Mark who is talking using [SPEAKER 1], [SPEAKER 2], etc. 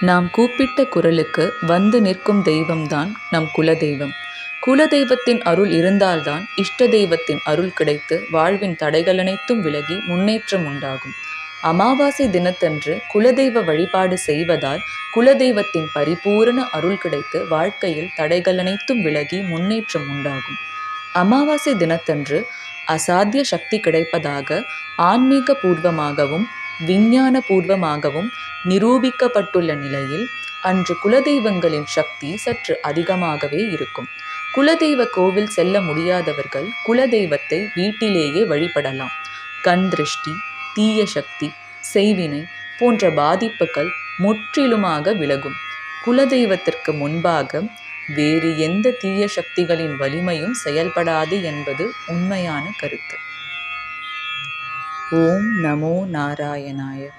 [SPEAKER 1] நாம் கூப்பிட்ட குரலுக்கு வந்து நிற்கும் தெய்வம்தான் நம் குலதெய்வம். குலதெய்வத்தின் அருள் இருந்தால்தான் இஷ்ட தெய்வத்தின் அருள் கிடைத்து வாழ்வின் தடைகள் அனைத்தும் விலகி முன்னேற்றம் உண்டாகும். அமாவாசை தினத்தன்று குலதெய்வ வழிபாடு செய்வதால் குலதெய்வத்தின் பரிபூரண அருள் கிடைத்து வாழ்க்கையில் தடைகள் அனைத்தும் விலகி முன்னேற்றம் உண்டாகும். அமாவாசை தினத்தன்று அசாத்திய சக்தி கிடைப்பதாக ஆன்மீக பூர்வமாகவும் விஞ்ஞான பூர்வமாகவும் நிரூபிக்கப்பட்டுள்ள நிலையில் அன்று குலதெய்வங்களின் சக்தி சற்று அதிகமாகவே இருக்கும். குலதெய்வ கோவில் செல்ல முடியாதவர்கள் குலதெய்வத்தை வீட்டிலேயே வழிபடலாம். கண் திருஷ்டி, தீய சக்தி, செய்வினை போன்ற பாதிப்புகள் முற்றிலுமாக விலகும். குலதெய்வத்திற்கு முன்பாக வேறு எந்த தீய சக்திகளின் வலிமையும் செயல்படாது என்பது உண்மையான கருத்து. ஓம் நமோ நாராயணாய.